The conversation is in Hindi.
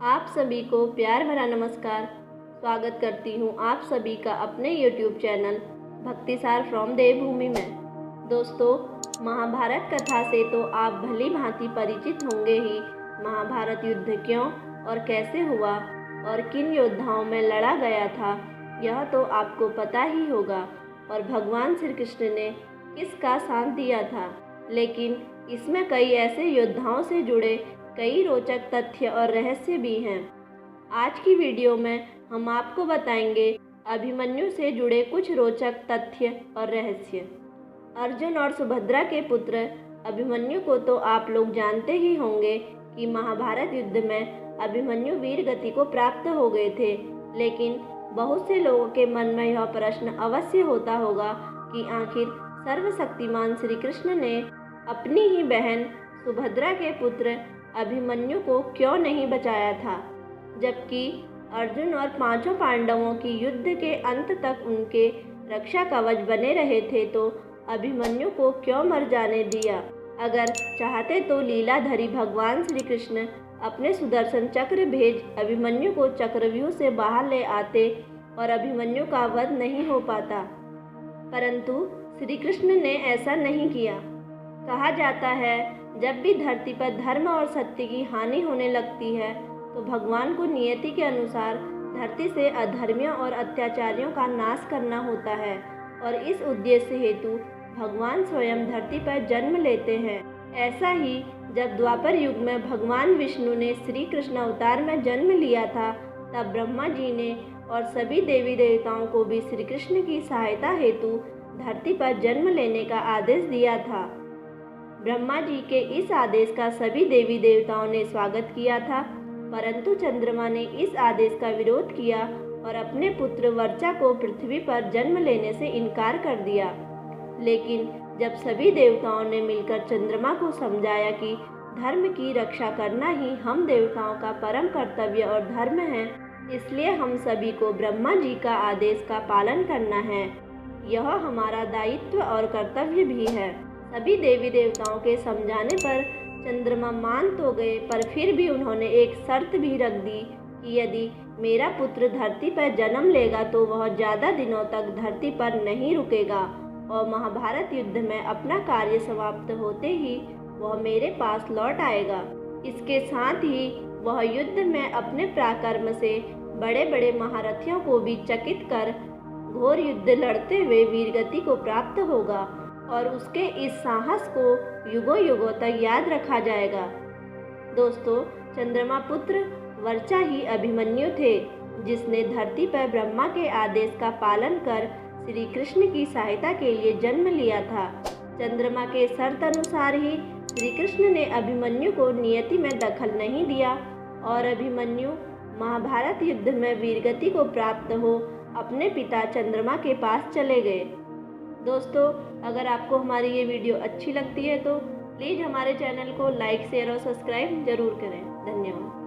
आप सभी को प्यार भरा नमस्कार। स्वागत करती हूँ आप सभी का अपने YouTube चैनल भक्तिसार फ्रॉम देवभूमि में। दोस्तों, महाभारत कथा से तो आप भली भांति परिचित होंगे ही। महाभारत युद्ध क्यों और कैसे हुआ और किन योद्धाओं में लड़ा गया था, यह तो आपको पता ही होगा। और भगवान श्री कृष्ण ने किसका साथ दिया था। लेकिन इसमें कई ऐसे योद्धाओं से जुड़े कई रोचक तथ्य और रहस्य भी हैं। आज की वीडियो में हम आपको बताएंगे अभिमन्यु से जुड़े कुछ रोचक तथ्य और रहस्य। अर्जुन और सुभद्रा के पुत्र अभिमन्यु को तो आप लोग जानते ही होंगे कि महाभारत युद्ध में अभिमन्यु वीर गति को प्राप्त हो गए थे। लेकिन बहुत से लोगों के मन में यह प्रश्न अवश्य होता होगा कि आखिर सर्वशक्तिमान श्री कृष्ण ने अपनी ही बहन सुभद्रा के पुत्र अभिमन्यु को क्यों नहीं बचाया था, जबकि अर्जुन और पांचों पांडवों की युद्ध के अंत तक उनके रक्षा कवच बने रहे थे, तो अभिमन्यु को क्यों मर जाने दिया। अगर चाहते तो लीलाधरी भगवान श्री कृष्ण अपने सुदर्शन चक्र भेज अभिमन्यु को चक्रव्यूह से बाहर ले आते और अभिमन्यु का वध नहीं हो पाता, परंतु श्री कृष्ण ने ऐसा नहीं किया। कहा जाता है, जब भी धरती पर धर्म और सत्य की हानि होने लगती है तो भगवान को नियति के अनुसार धरती से अधर्मियों और अत्याचारियों का नाश करना होता है, और इस उद्देश्य हेतु भगवान स्वयं धरती पर जन्म लेते हैं। ऐसा ही जब द्वापर युग में भगवान विष्णु ने श्री कृष्ण अवतार में जन्म लिया था, तब ब्रह्मा जी ने और सभी देवी देवताओं को भी श्री कृष्ण की सहायता हेतु धरती पर जन्म लेने का आदेश दिया था। ब्रह्मा जी के इस आदेश का सभी देवी देवताओं ने स्वागत किया था, परंतु चंद्रमा ने इस आदेश का विरोध किया और अपने पुत्र वर्चा को पृथ्वी पर जन्म लेने से इनकार कर दिया। लेकिन जब सभी देवताओं ने मिलकर चंद्रमा को समझाया कि धर्म की रक्षा करना ही हम देवताओं का परम कर्तव्य और धर्म है, इसलिए हम सभी को ब्रह्मा जी का आदेश का पालन करना है, यह हमारा दायित्व और कर्तव्य भी है। सभी देवी देवताओं के समझाने पर चंद्रमा मान तो गए, पर फिर भी उन्होंने एक शर्त भी रख दी कि यदि मेरा पुत्र धरती पर जन्म लेगा तो वह ज़्यादा दिनों तक धरती पर नहीं रुकेगा और महाभारत युद्ध में अपना कार्य समाप्त होते ही वह मेरे पास लौट आएगा। इसके साथ ही वह युद्ध में अपने पराक्रम से बड़े बड़े महारथियों को भी चकित कर घोर युद्ध लड़ते हुए वीरगति को प्राप्त होगा और उसके इस साहस को युगों युगों तक याद रखा जाएगा। दोस्तों, चंद्रमा पुत्र वर्चा ही अभिमन्यु थे, जिसने धरती पर ब्रह्मा के आदेश का पालन कर श्री कृष्ण की सहायता के लिए जन्म लिया था। चंद्रमा के शर्त अनुसार ही श्री कृष्ण ने अभिमन्यु को नियति में दखल नहीं दिया और अभिमन्यु महाभारत युद्ध में वीरगति को प्राप्त हो अपने पिता चंद्रमा के पास चले गए। दोस्तों, अगर आपको हमारी ये वीडियो अच्छी लगती है तो प्लीज़ हमारे चैनल को लाइक, शेयर और सब्सक्राइब जरूर करें। धन्यवाद।